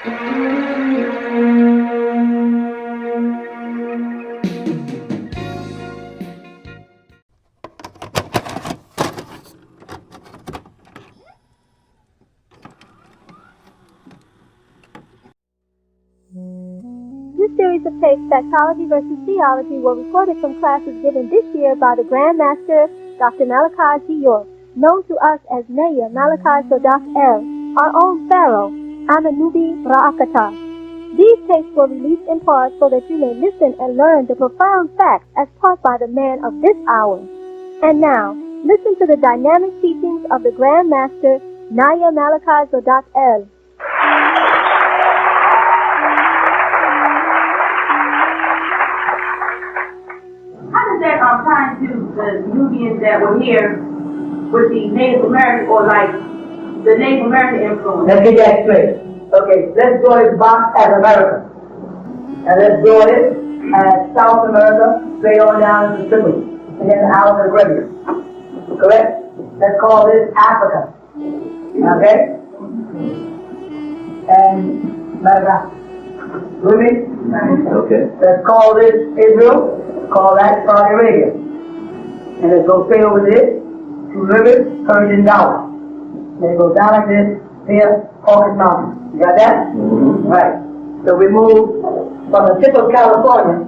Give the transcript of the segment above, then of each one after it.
This series of tapes, Psychology versus Theology, were recorded from classes given this year by the Grand Master, Dr. Malachi Z. York, known to us as Mayor Malachi Z, our own Pharaoh, Amenubi Ra'akata. These tapes were released in part so that you may listen and learn the profound facts as taught by the man of this hour. And now, listen to the dynamic teachings of the Grand Master, Naya Malachi Z. How does that tie to the Nubians that were here with the Native American, or like the Native American influence? Let's get that straight. Okay, let's draw this box as America. And let's draw it as South America, straight on down to Tripoli, and then out of the Caribbean. Correct? Let's call this Africa. Okay? And Madagascar. With me? Okay. Let's call this Israel. Call that Saudi Arabia. And let's go straight over this, 2 rivers, Persian Gulf. Then it goes down like this, here, Caucasus Mountains. You got that? Mm-hmm. Right. So we move from the tip of California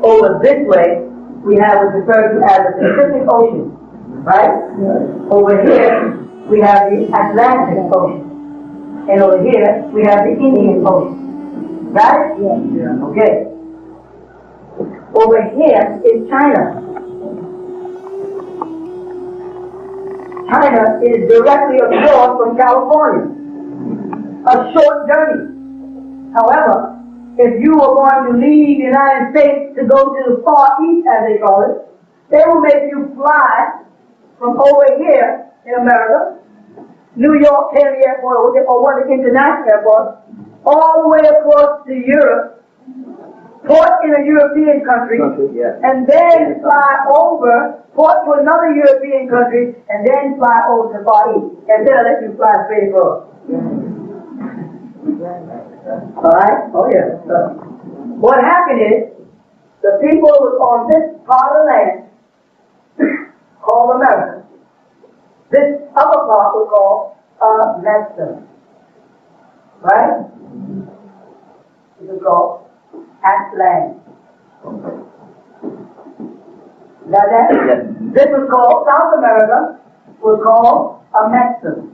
over this way, we have what's referred to as the Pacific Ocean. Right? Yes. Over here, we have the Atlantic Ocean. And over here, we have the Indian Ocean. Right? Yes. Yeah. Okay. Over here is China. China is directly across from California. A short journey. However, if you are going to leave the United States to go to the Far East, as they call it, they will make you fly from over here in America, New York, Kennedy Airport, or one of the international airports, all the way across to Europe, port in a European country, and then fly over, port to another European country, and then fly over to the Far East. And then I'll let you fly straight across. Alright? Oh yeah. What happened is, the people on this part of the land, called America, this other part was called Mexico. Right? This is called Atlantic. Got that? Yes. This was called, South America was called a Mexico.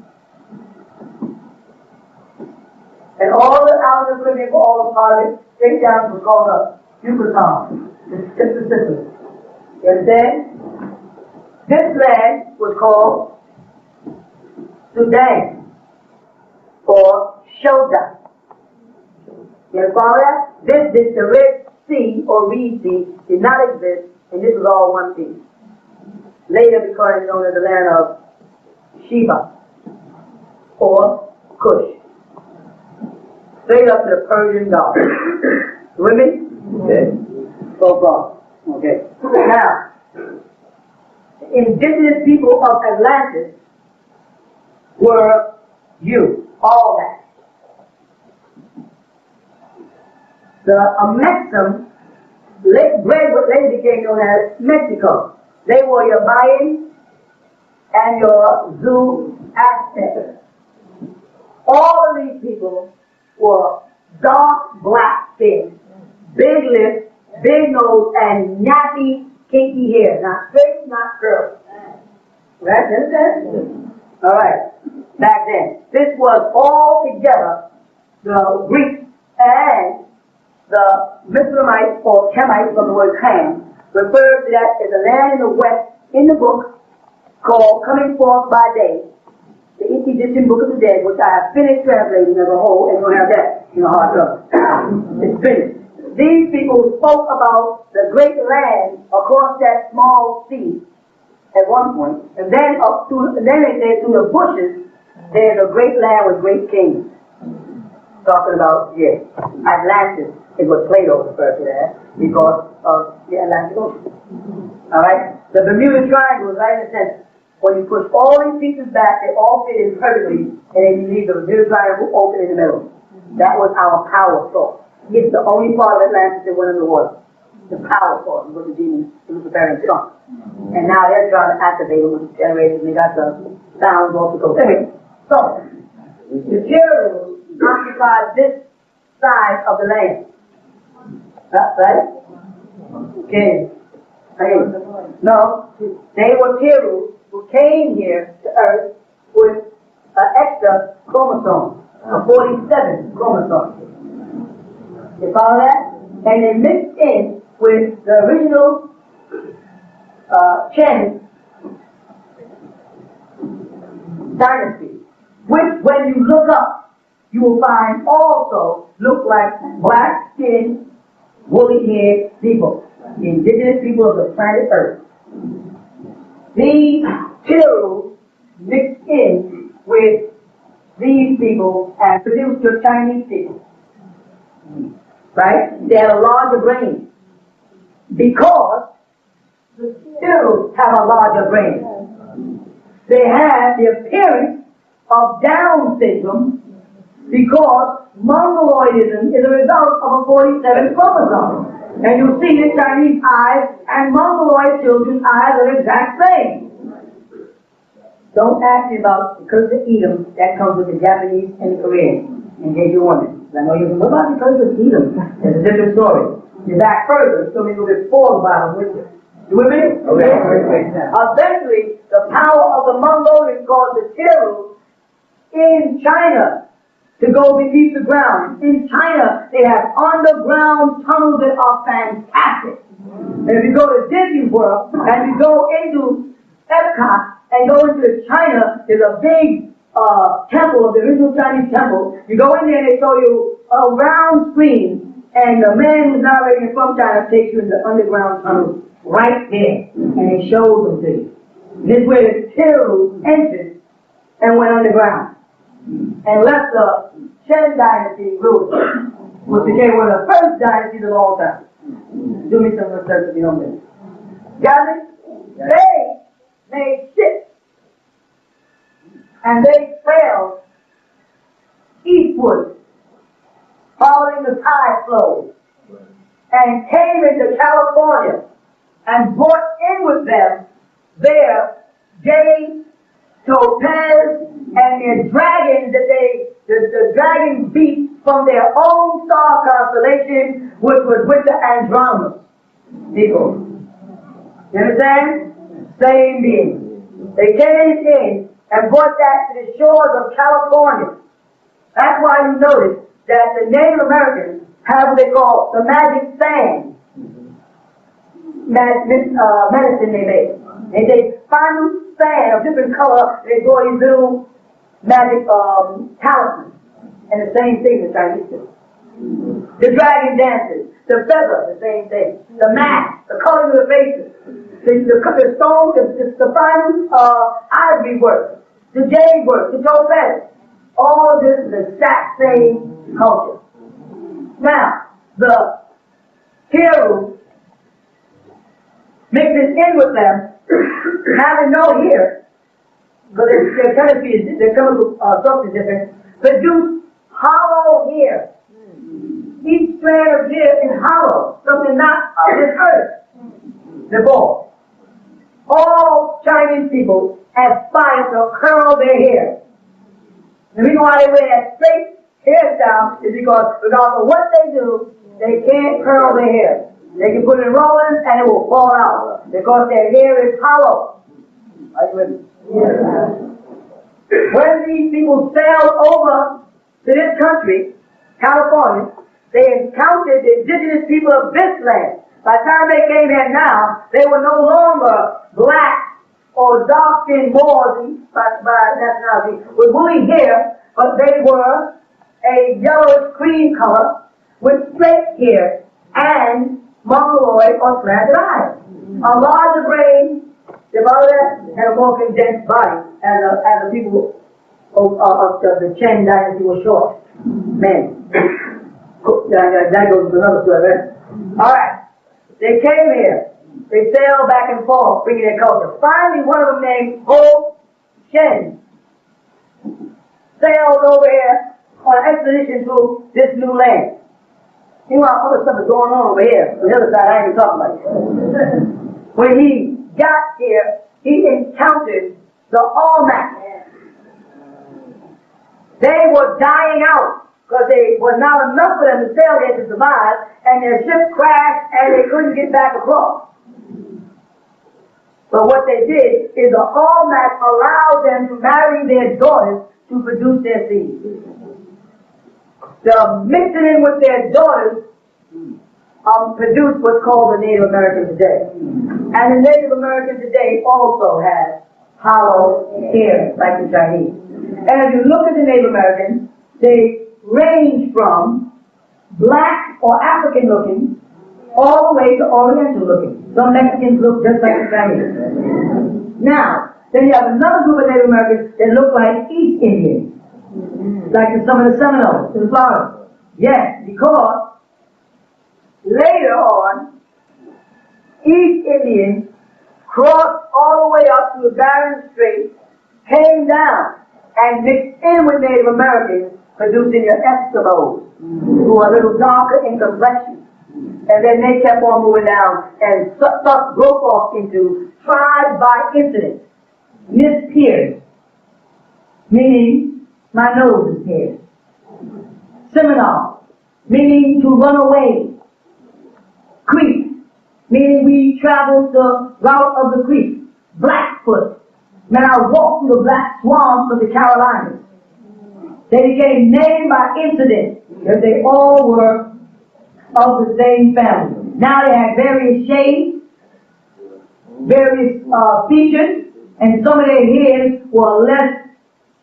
And all the out of the Caribbean, all the part of it, straight down was called a Yucatan. It's the Sicily. You understand? This land was called Sudan, or Shoda. You follow that? This, the Red Sea, or Reed Sea, did not exist, and this was all one piece. Later became known as the land of Sheba, or Kush. Straight up to the Persian Gulf. With me? Okay. So far. Okay. Now, the indigenous people of Atlantis were you, all that. The Mexican later became known as Mexico. They were your Mayan and your Zoroastrian. All of these people were dark black skin, big lips, big nose, and nappy, kinky hair. Not straight, not curly. Right? Understand? All right. Back then, this was all together the Greeks and the Mizraimites or Chemites from the word Ham referred to that as a land in the west in the book called Coming Forth by Day, the Egyptian Book of the Dead, which I have finished translating as a whole, and you'll have that in a hard cover. It's finished. These people spoke about the great land across that small sea at one point, and then they said through the bushes there's a great land with great kings. Talking about, Atlantis is what Plato referred to that because of the Atlantic Ocean. Alright? The Bermuda Triangle is right in the center. When you push all these pieces back, they all fit in perfectly, and then you leave the Bermuda Triangle open in the middle. That was our power source. It's the only part of Atlantis that went underwater. The power source was the demon Luciferian trunk. And now they're trying to activate them with the generators, and they got the sounds off the coast. Anyway, so the cherubs occupied this side of the land. Right? Okay. No, they were cherubs who came here to Earth with an extra chromosome, a 47 chromosome. You follow that? And they mixed in with the original Chen dynasty, which when you look up, you will find also look like black-skinned, woolly-haired people, the indigenous people of the planet Earth. These cherubs mixed in with these people and produced your Chinese people. Right? They had a larger brain. Because the cherubs have a larger brain. They have the appearance of Down syndrome because Mongoloidism is a result of a 47 chromosome. And you see the Chinese eyes and Mongoloid children's eyes are the exact same. Don't ask me about the curse of Edom that comes with the Japanese and the Korean, in case you're wondering. I know you're what about the curse of Edom? It's a different story. You're back further, so maybe we'll get four about them with you. You with me? Okay. Eventually, the power of the Mongols caused the cherubs in China to go beneath the ground. In China, they have underground tunnels that are fantastic. And if you go to Disney World, and you go into Epcot, and go into China, there's a big temple, the original Chinese temple. You go in there and they show you a round screen, and the man who's narrating from China takes you into the underground tunnel right there, and he shows them to you. This is where the cherubs entered and went underground, and left the Chen dynasty rule, which became one of the first dynasties of all time. Do me some research if you don't know. Got it? They made ships, and they sailed eastward, following the tide flow, and came into California, and brought in with them their jade, topaz, and their dragons that the dragons beat from their own star constellation, which was with the Andromeda people. You understand? Same being. They came in and brought that to the shores of California. That's why you notice that the Native Americans have what they call the magic fan. Medicine they make. They take fine fan of different color, they draw these little magic talismans. And the same thing the Chinese do. The dragon dances, the feather, the same thing. The mask, the coloring of the faces, the stone, the fine ivory work, the jade work, the topaz. All of this is the exact same culture. Now, the cherubs mixing in with them, having no hair, because their chemistry, their chemical substance is different, produce hollow hair. Each strand of hair is hollow, something not of this earth. They're bald. All Chinese people aspire to curl their hair. The reason why they wear that straight hairstyle is because regardless of what they do, they can't curl their hair. They can put it in rollers and it will fall out because their hair is hollow. Are you with me? Yeah. When these people sailed over to this country, California, they encountered the indigenous people of this land. By the time they came here now, they were no longer black or dark-skinned Moors by nationality with woolly hair, but they were a yellowish cream color with straight hair and Mongoloid or slanted eyes. A larger brain, and a more condensed body, as the people of the Chen dynasty were short men. That goes to another story, right? Alright. They came here. They sailed back and forth, bringing their culture. Finally, one of them named Ho Chen sailed over here on an expedition to this new land. Meanwhile, other stuff is going on over here. On the other side, I ain't even talking about it. When he got here, he encountered the Almac. They were dying out because there was not enough for them to sail there to survive, and their ship crashed and they couldn't get back across. But what they did is the Almac allowed them to marry their daughters to produce their seed. The mixing in with their daughters produced what's called the Native American today. And the Native American today also has hollow hair, like the Chinese. And if you look at the Native Americans, they range from black or African looking all the way to Oriental looking. Some Mexicans look just like the Chinese. Now, then you have another group of Native Americans that look like East Indians, like some of the Seminoles in Florida. Yes, because later on, East Indians crossed all the way up to the Bering Strait, came down, and mixed in with Native Americans, producing your Eskimos, who are a little darker in complexion. And then they kept on moving down, and stuff broke off into tribes by incident. Miss Pierce, meaning my nose is pierced. Seminole, meaning to run away. Creek, meaning we traveled the route of the creek. Blackfoot, meant I walked through the black swamps of the Carolinas. They became named by incident, because they all were of the same family. Now they had various shades, various features, and some of their heads were less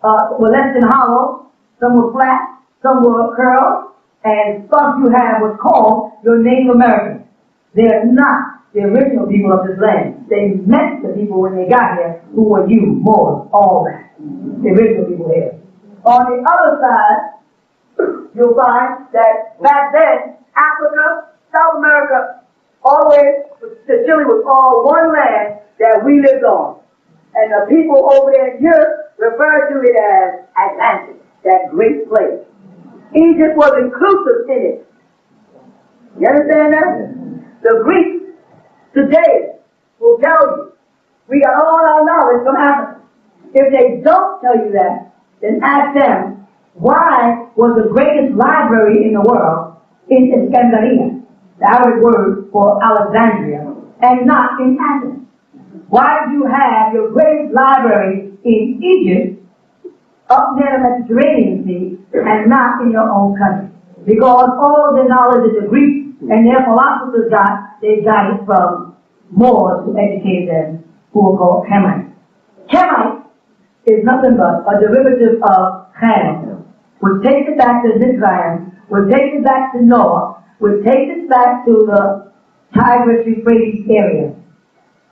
than hollow. Some were flat, some were curled, and some you have was called your Native Americans. They are not the original people of this land. They met the people when they got here, who were you, Moors, all that. The original people here. On the other side, you'll find that back then, Africa, South America, all the way to Chile was all one land that we lived on. And the people over there in Europe referred to it as Atlantis, that great place. Egypt was inclusive in it. You understand that? The Greeks today will tell you, we got all our knowledge from Africa. If they don't tell you that, then ask them, why was the greatest library in the world in Iskandariya, the Arabic word for Alexandria, and not in Athens? Why do you have your greatest library in Egypt, up near the Mediterranean Sea, and not in your own country? Because all the knowledge that the Greeks and their philosophers got, they got it from Moors who educated them, who were called Hamites. Hamite is nothing but a derivative of Ham, which takes it back to Mizraim, which takes it back to Noah, which takes it back to the Tigris-Euphrates area,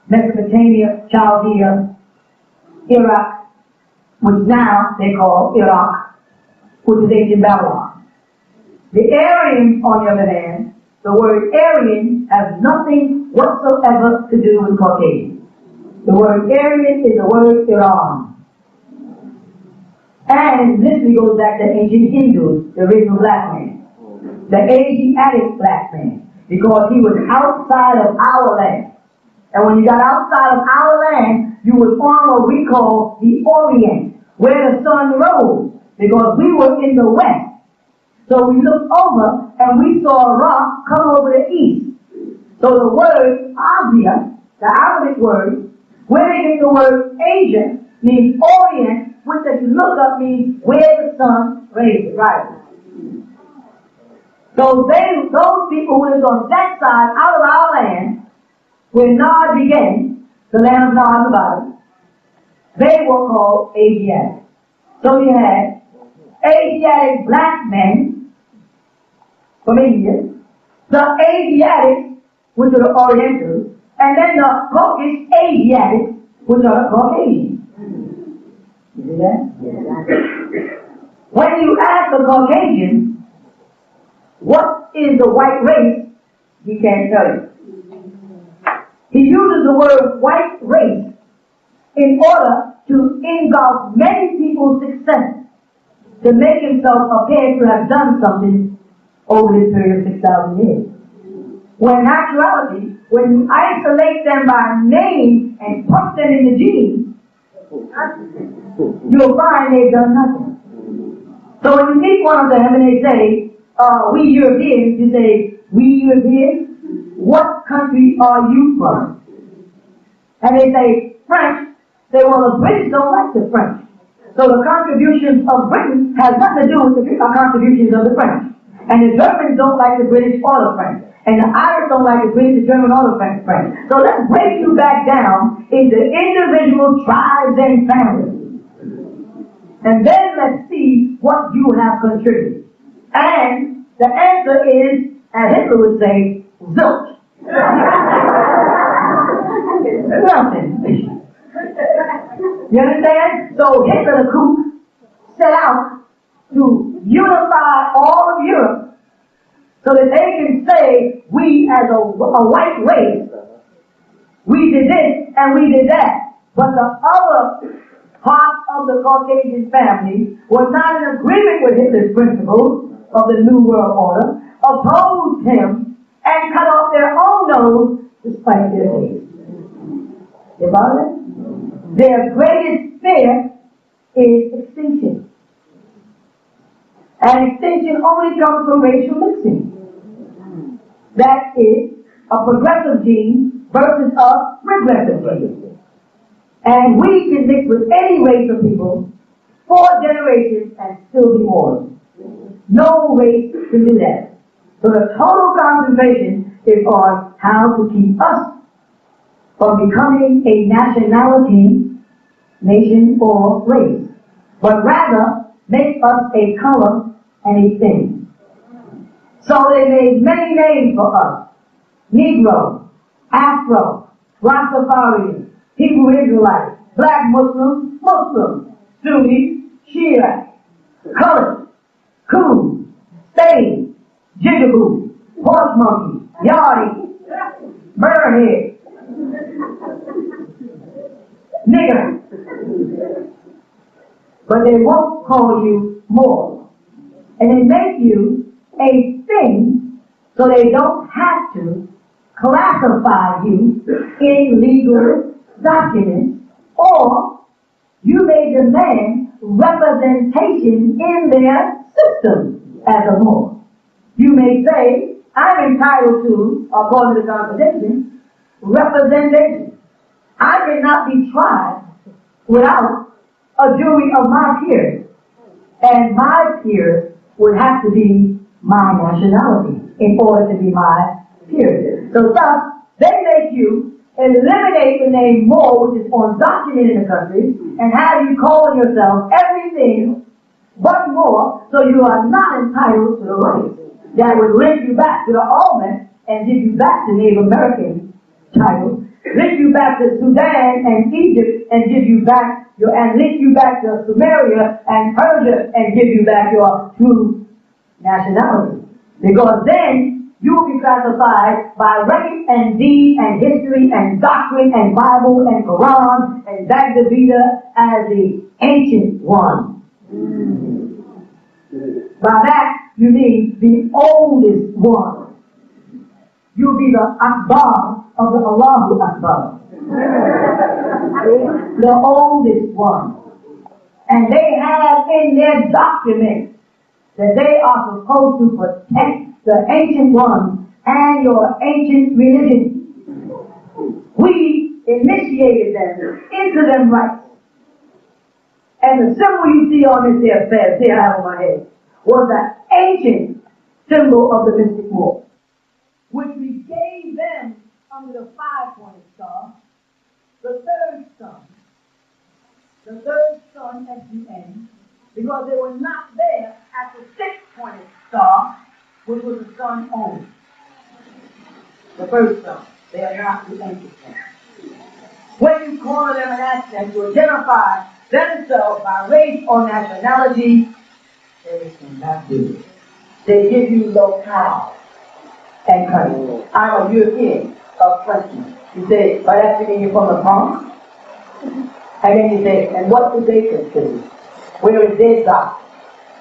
Mesopotamia, Chaldea, Iraq, which now they call Iraq, which is ancient Babylon. The Aryans, on the other hand, the word Aryan has nothing whatsoever to do with Caucasian. The word Aryan is the word Iran. And this goes back to ancient Hindus, the original black man. The Asiatic black man. Because he was outside of our land. And when you got outside of our land, you was on what we call the Orient, where the sun rose. Because we were in the west. So we looked over and we saw a rock come over the east. So the word Asia, the Arabic word, where they get the word Asia, means Orient, which if you look up means where the sun rays, right? So those people who lived on that side, out of our land, where Nod began, the land of Nod and the Bible, they were called Asiatic. So you had Asiatic black men from India, the Asiatics, which are the Orientals, and then the Caucasus Asiatics, which are the Caucasians. You see that? Yeah. When you ask a Caucasian, what is the white race, he can't tell you. He uses the word white race in order to engulf many people's success. to make himself appear to have done something over this period of 6,000 years. When in actuality, when you isolate them by name and put them in the genes, you'll find they've done nothing. So when you meet one of them and they say, we Europeans, you say, we Europeans? What country are you from? And they say, French. Say, well, the British don't like the French. So the contributions of Britain has nothing to do with the contributions of the French. And the Germans don't like the British or the French. And the Irish don't like the British, the German, or the French. So let's break you back down into individual tribes and families. And then let's see what you have contributed. And the answer is, as Hitler would say, zilch. Nothing. You understand? So Hitler the Kook set out to unify all of Europe so that they can say, we as a white race, we did this and we did that. But the other part of the Caucasian family was not in agreement with Hitler's principles of the New World Order, opposed him, and cut off their own nose to spite their face. You follow that? Their greatest fear is extinction. And extinction only comes from racial mixing. That is a progressive gene versus a regressive gene. And we can mix with any race of people 4 generations and still be born. No race can do that. So the total concentration is on how to keep us from becoming a nationality, nation, or race, but rather make us a color and a thing. So they made many names for us: Negro, Afro, Rastafarian, Hebrew Israelite, Black Muslim, Muslim, Sunni, Shiite, Colored, Coon, Stain, Jigaboo, Horse Monkey, Yardie, Birdhead, nigger. But they won't call you more. And they make you a thing so they don't have to classify you in legal documents, or you may demand representation in their system as a more. You may say, I'm entitled to, according to the Constitution, representation. I cannot be tried without a jury of my peers. And my peers would have to be my nationality in order to be my peers. So thus, they make you eliminate the name Moore, which is undocumented in the country, and have you calling yourself everything but Moore, so you are not entitled to the right that would link you back to the Allman and give you back the Native American title, link you back to Sudan and Egypt and give you back and link you back to Sumeria and Persia and give you back your true nationality. Because then you will be classified by race and deed and history and doctrine and Bible and Quran and Bhagavad Gita as the ancient one. By that you mean the oldest one. You'll be the Akbar of the Allahu Akbar. The oldest one. And they have in their document that they are supposed to protect the ancient one and your ancient religion. We initiated them into them rights. And the symbol you see on this here fez, here I have on my head, was the ancient symbol of the mystic war, which we gave them under the 5-pointed star, the third sun, S-U-N, because they were not there at the 6-pointed star, which was the sun only. The first sun. They are not the ancient one. When you corner them and ask them to identify themselves by race or nationality, they cannot do it. They give you locale and country. I'm a European, a Frenchman. You say, by that meaning you're from the Bronx? And then you say, and what do they consider? Where is their God?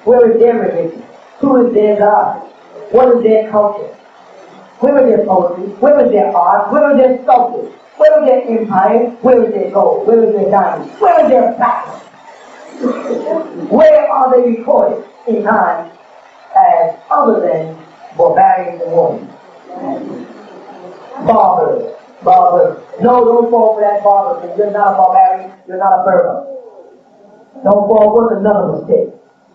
Where is their religion? Who is their God? What is their culture? Where is their poetry? Where is their art? Where is their sculpture? Where is their empire? Where is their gold? Where is their diamond? Where is their platinum? Where are they recorded in time as other than barbarians and warriors? Barbers. No, don't fall for that barber. You're not a barbarian. You're not a Berber. Don't fall for another mistake.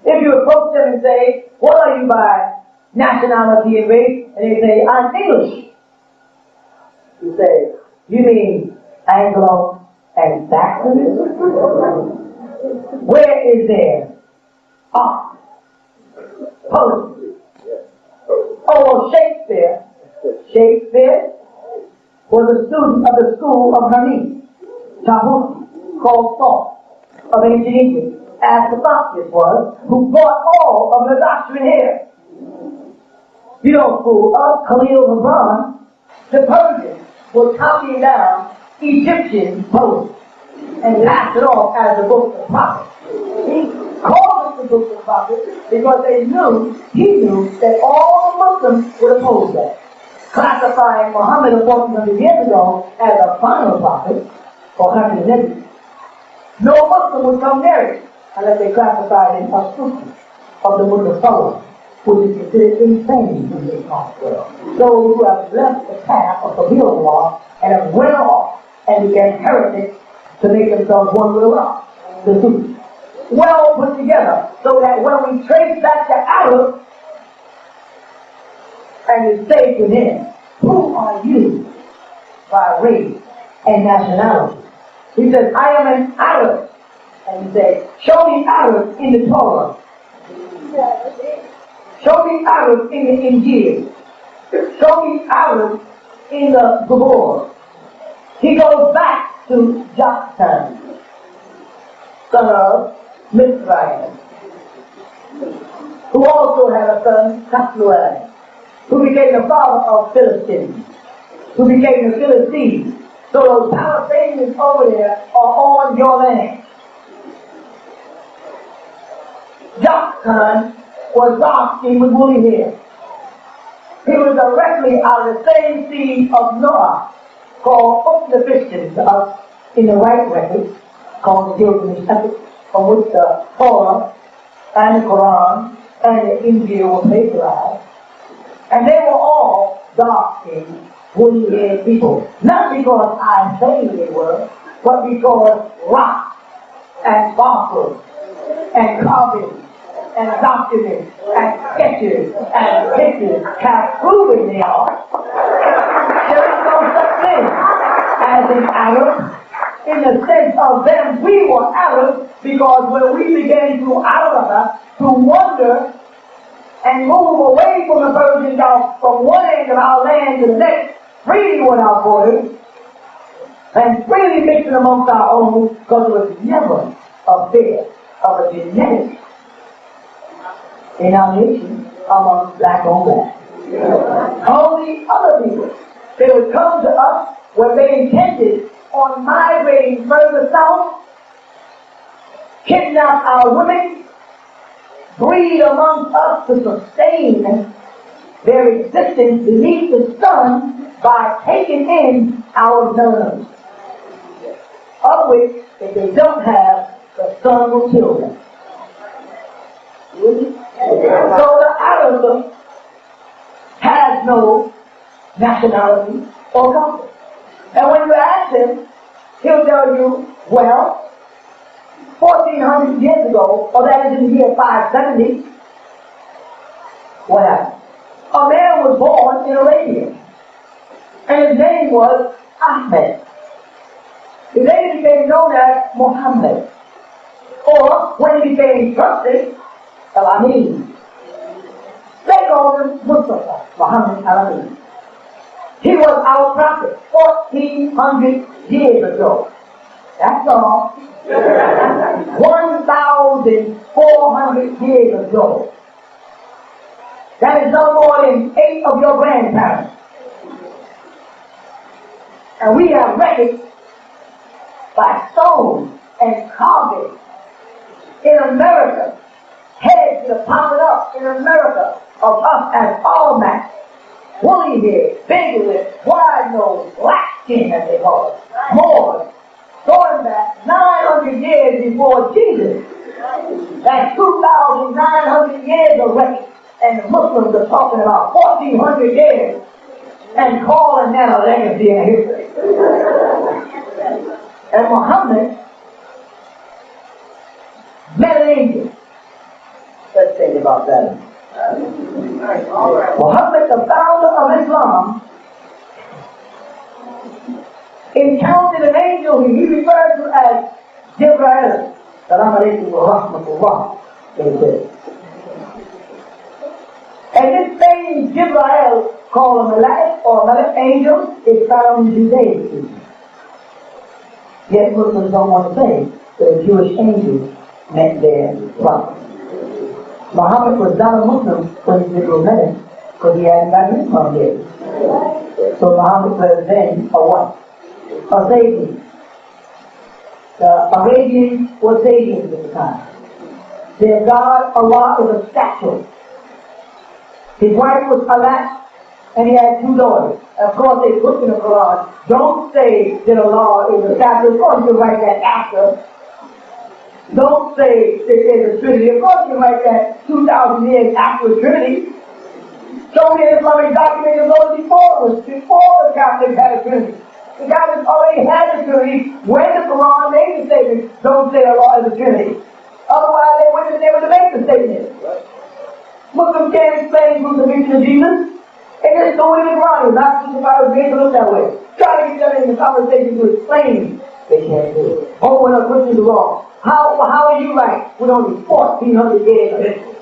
If you approach them and say, what are you by nationality and race? And they say, I'm English. You say, you mean Anglo and Saxon? Where is their art? Poetry. Oh, well, Shakespeare was a student of the school of Hermes, Tahuti, called Thought, of ancient Egypt, as Studious was, who brought all of the doctrine here. You don't fool us, Khalil Gibran. The Persians were copying down Egyptian poetry and laughed it off as the book of the prophets. He called it the book of the prophets because he knew that all the Muslims would oppose that. Classifying Muhammad 1400 years ago as a final prophet, or Hamid Nabi, no Muslim would come near it unless they classified him as Sufi of the Mutasawwif, which is considered insane in this part of the world. Those who have left the path of the real law and have went off and became heretics to make themselves one with Allah, the Sufi. Well put together, so that when we trace back to Arab, and you say to him, who are you by race and nationality? He says, I am an Arab. And you say, show me Arab in the Torah. Show me Arab in the Injil. Show me Arab in the Zabur. He goes back to Joktan, son of Mizraim, who also had a son, Kasluel, who became the father of Philistines, who became the Philistines. So those Palestinians over there are on your land. Joktan was dark, he was woolly hair. He was directly out of the same seed of Noah, called Uphishtim to us in the right record, called the Gilgamesh Epic, from which the Torah and the Quran and the Injil were plagiarized. And they were all dark-skinned, woolly-haired people. Not because I say they were, but because rocks and fossils and carvings and documents and sketches and pictures have proven they are. There is no such thing as an Arab. In the sense of them, we were Arabs because when we began to wonder and move away from the Persian Gulf from one end of our land to the next, freely on our borders, and freely mixing amongst our own, because it was never a bit of a genetic in our nation amongst black on black. All the other people, they would come to us when they intended on migrating further south, kidnap our women, breed amongst us to sustain their existence beneath the sun by taking in our nerves, of which, if they don't have, the sun will kill them. So the Arab has no nationality or culture. And when you ask him, he'll tell you, well, 1400 years ago, or that is in the year 570, what happened? A man was born in Arabia, and his name was Ahmed. He later became known as Muhammad, or when he became trusted, Al-Amin. They called him Mustafa, Muhammad Al-Amin. He was our prophet 1400 years ago. That's all. 1,400 years ago. That is no more than 8 of your grandparents. And we have records by stone and carving in America heads that are popping up in America of us as all men. Woolly hair, big lips, wide nose, black skin as they call it. Moors, going back 900 years before Jesus. That's 2,900 years already. And the Muslims are talking about 1,400 years and calling that a legacy in history. And Muhammad met an angel. Let's think about that. Muhammad, the founder of Islam, encountered an angel who he referred to as Jibreel. Salam alaikum wa rahmatullah. And this same Jibreel, called a Malachi or Malachi angel, is found in Judaism. Yet Muslims don't want to say that a Jewish angel met their prophet. Muhammad was not a Muslim when he met him, because he hadn't gotten Islam yet. So Muhammad was then a what? A Zaidi. The Arabians were Zaidians at the time. Their God, Allah, is a statue. His wife was Alat, and he had 2 daughters. Of course, they put in the Quran, don't say that Allah is a statue. Of course, you write that after. Don't say that there's a Trinity. Of course, you write that 2,000 years after the Trinity. So many Islamic documents those before the Catholics had a Trinity. The Catholics already had a Trinity when the Quran made the statement, don't say Allah is a Trinity. Otherwise, they wouldn't able to make the statement. Muslims can't explain crucifixion of Jesus. They just go in the Quran. It's not crucified or made to look that way. Try to get them in the conversation to explain. They can't do it. Oh, when a Christians are wrong. How are you right with only 1,400 years of history?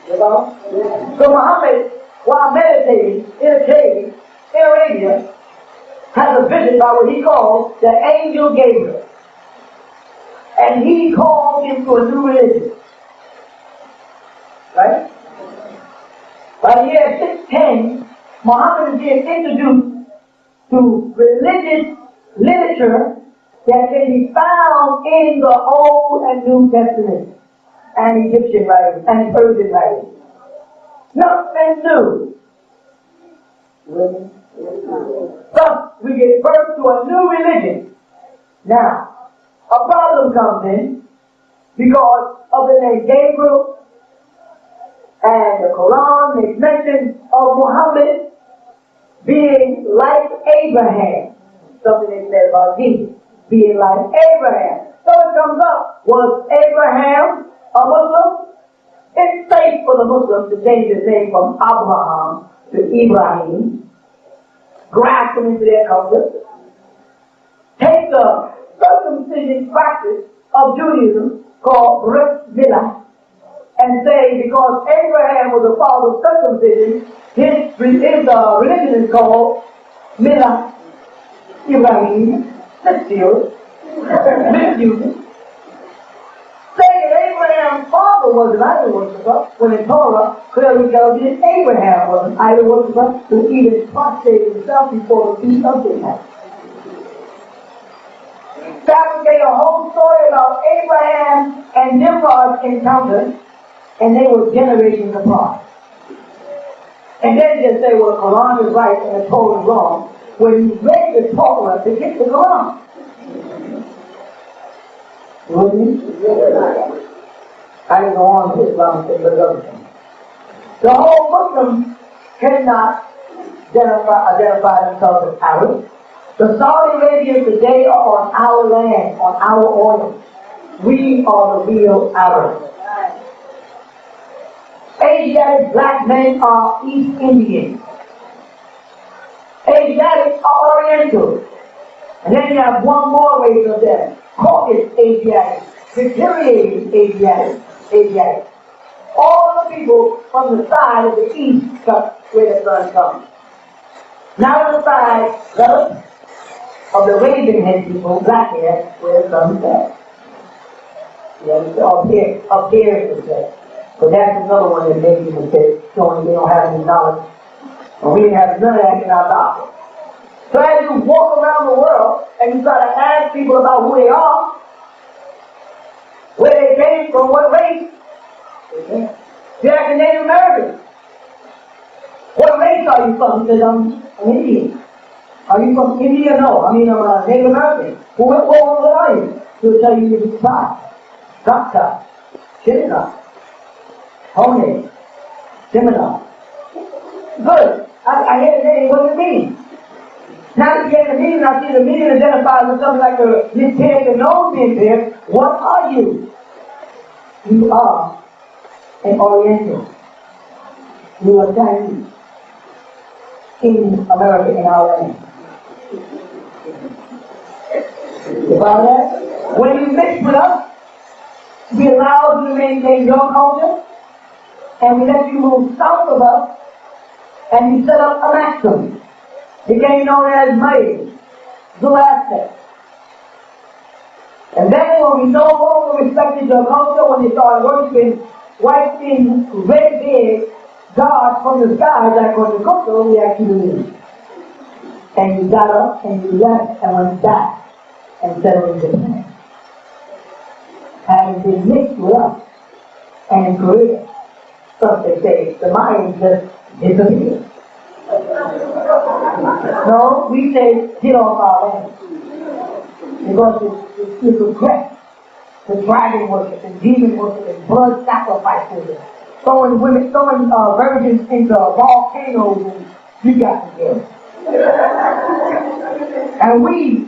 You know? So Muhammad, while meditating in a cave in Arabia, has a vision by what he calls the angel Gabriel. And he called him to a new religion. Right? By the year 610, Muhammad is being introduced to religious literature that can be found in the Old and New Testament, and Egyptian writings, and Persian writings. Nothing new. Thus, we give birth to a new religion. Now, a problem comes in because of the name Gabriel, and the Quran makes mention of Muhammad being like Abraham. Something they said about Jesus. Being like Abraham. So it comes up, was Abraham a Muslim? It's safe for the Muslims to change his name from Abraham to Ibrahim, graft them into their culture, take the circumcision practice of Judaism called Brit Milah, and say because Abraham was the father of circumcision, his religion is called Milah Ibrahim. Let's deal misusing. Saying that Abraham's father was an idol worshiper, when in Torah clearly tells you that Abraham was an idol worshiper who even prostrated himself before the feet of Abraham. Fabricate a whole story about Abraham and Nimrod's encounter, and they were generations apart. And then just say, well, the Quran is right and the Torah is wrong, when you read the Torah to get the Quran. I can go on to Islam and the other things. The whole Muslims cannot identify themselves as Arabs. The Saudi Arabians today are on our land, on our oil. We are the real Arabs. Asiatic black men are East Indians. Asiatics are Orientals. And then you have one more race of them. Caucasus Asiatics, deteriorating Asiatics. All the people from the side of the east where the sun comes. Not on the side of the raven head people, black hair, where the sun sets. Up here is the set. But that's another one that maybe you say, showing they don't have any knowledge. And we didn't have none of that in our doctrine. So as you walk around the world and you try to ask people about who they are, Where they came from, what race? You're like a Native American. What race are you from? He says, I'm Indian. Are you from India? No. I'm a Native American. Well, what are you? He'll tell you his tribe. Gupta, Chittichai, Hone, Seminole. Good. I hear the name. What does it mean? Now that you get the meaning, I see the meaning identified with something like the pig and nose being pig. What are you? You are an Oriental. You are Chinese. In America, in our land. You follow that? When you mix with us, we allow you to maintain your culture, and we let you move south of us, and you set up a maxim. Became known as May, Zoroaster. And then when we no longer respected your culture, when they started worshiping white skin, red beard, God from the skies, like on the culture, we actually believed. And you got up and you left and went back and settled in Japan. Having been mixed with us and in Korea, some they say the Mayans just disappeared. No, we say get off our land. Because it's regret. The dragon worship and demon worship and blood sacrifices. Throwing virgins into volcanoes, and you got to go. And we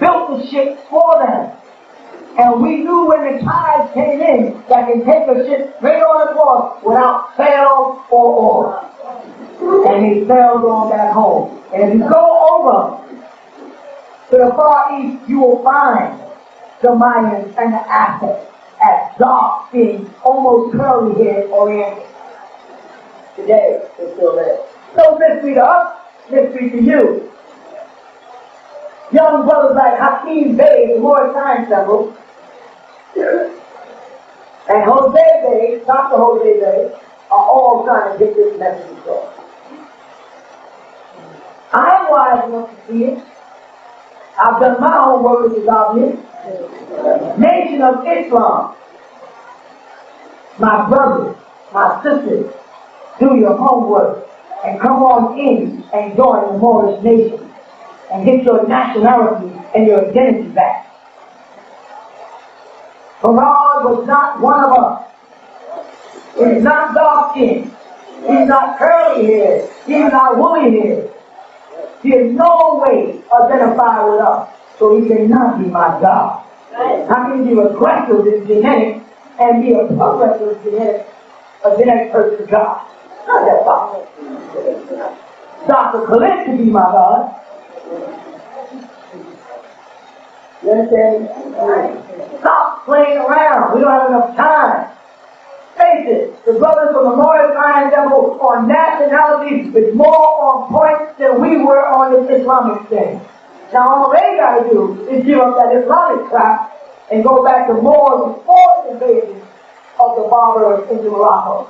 built the ship for them. And we knew when the tides came in that can take a ship straight on across without sail or oar. And they sailed on back home. And if you go over to the Far East, you will find the Mayans and the Aztecs as dark-skinned, almost curly-haired Orientals. Today, they're still there. So mystery to us, mystery to you. Young brothers like Hakeem Bey, the Moorish Science Temple, and Jose Bey, Dr. Jose Bey, are all trying to get this message across. I'm wise enough to see it. I've done my homework, which is obvious. Nation of Islam. My brothers, my sisters, do your homework and come on in and join the Moorish nation and get your nationality and your identity back. Farad was not one of us. He's not dark-skinned. He's not curly-haired. He's not woolly-haired. He in no way identify with us, so he cannot be my God. How can he be aggressive in genetics and be a progressive genetic person God? Not that possible. Dr. Khalid can be my God. You understand? Stop playing around. We don't have enough time. Face it, the brothers from the Moorish Science Temple on nationality is more on point than we were on this Islamic thing. Now all they got to do is give up that Islamic crap and go back to more before the invasion of the Berbers into Morocco.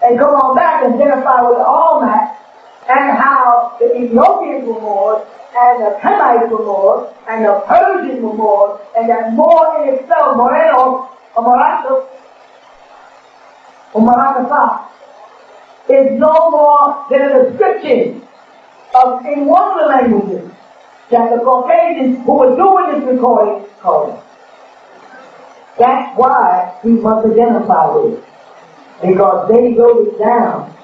And come on back and identify with the Almac and how the Ethiopians were Moors, and the Hamites were Moors, and the Persians were Moors, and that Moor in itself, Moreno, or Maracasa, is no more than a description of, in one of the languages, that the Caucasians who were doing this recording called it. That's why we must identify with it. Because they wrote it down,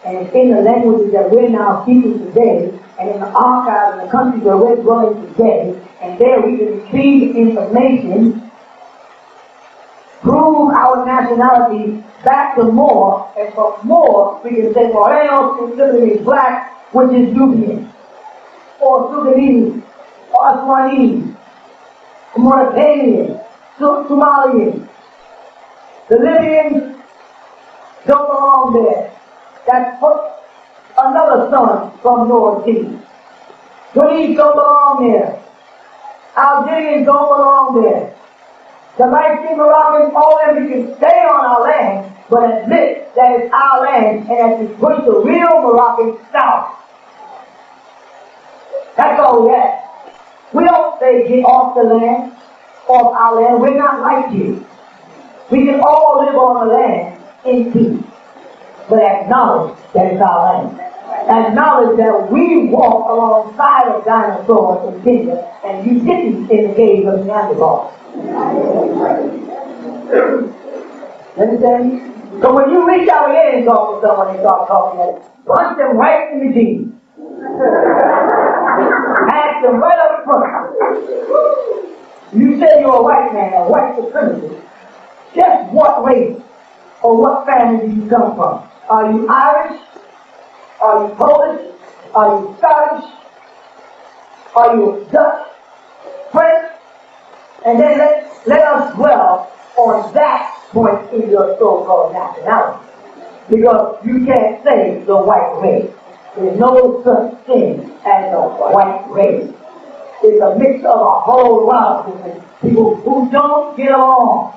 and it's in the languages that we're now speaking today, and in the archives in the countries where we're dwelling today, and there we can retrieve information, prove our nationality back to Moor, and from Moor we can say Moreno simply means black, which is Nubian, or Sudanese, or Aswanese, Mauritanian, Somalian. The Libyans don't belong there. That's another son from North Sea. Tunisians don't belong there. Algerians don't belong there. The light-skinned Moroccans, all of them, you can stay on our land, but admit that it's our land and that we push the real Moroccans south. That's all we have. We don't say get off the land. of our land. We're not like you. We can all live on the land in peace, but acknowledge that it's our land. Acknowledge that we walk alongside of dinosaurs in Kenya, and you didn't in the caves of Neanderthal. Understand? So when you reach out here and talk to someone and start talking at it, punch them right in the jeans. Ask them right up front. You say you're a white man, a white supremacist. Just what race or what family do you come from? Are you Irish? Are you Polish? Are you Scottish? Are you Dutch? French? And then let us dwell on that point in your so-called nationality. Because you can't say the white race. There's no such thing as a white race. It's a mix of a whole lot of different people who don't get along,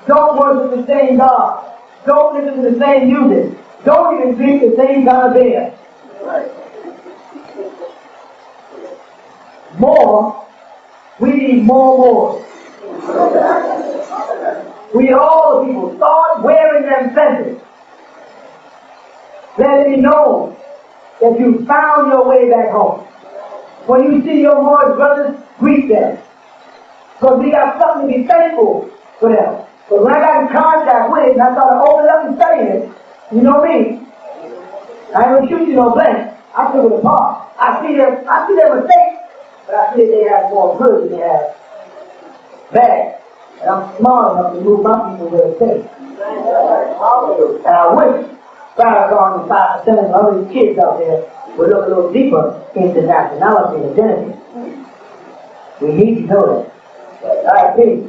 don't worship the same God, don't listen to the same music, don't even drink the same kind of beer. More, we need more. We all people start wearing them feathers. Let it be known that you found your way back home. When you see your Moorish brothers, greet them. Because we got something to be thankful for them. But when I got in contact with it and I started opening up and studying it, you know me, I ain't gonna shoot you no blank. I took it apart. I see their mistakes, but I see that they have more good than they have bad. And I'm smart enough to move my people where it's safe. And I wish Farrakhan and 5% of other kids out there would look a little deeper into nationality and identity. We need to know that. All right, peace.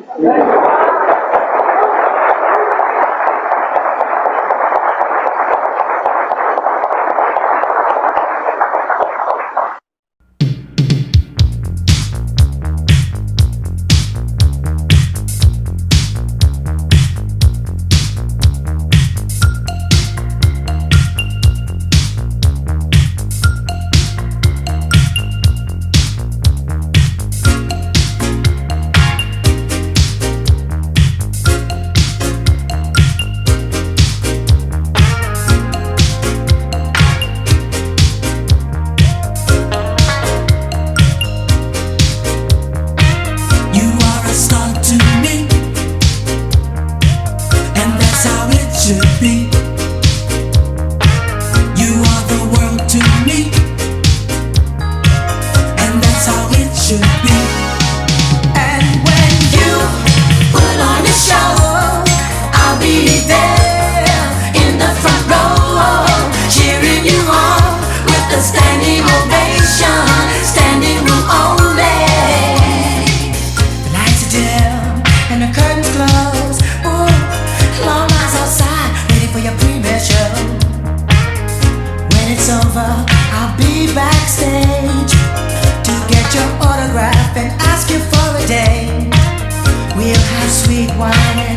We'll have sweet wine.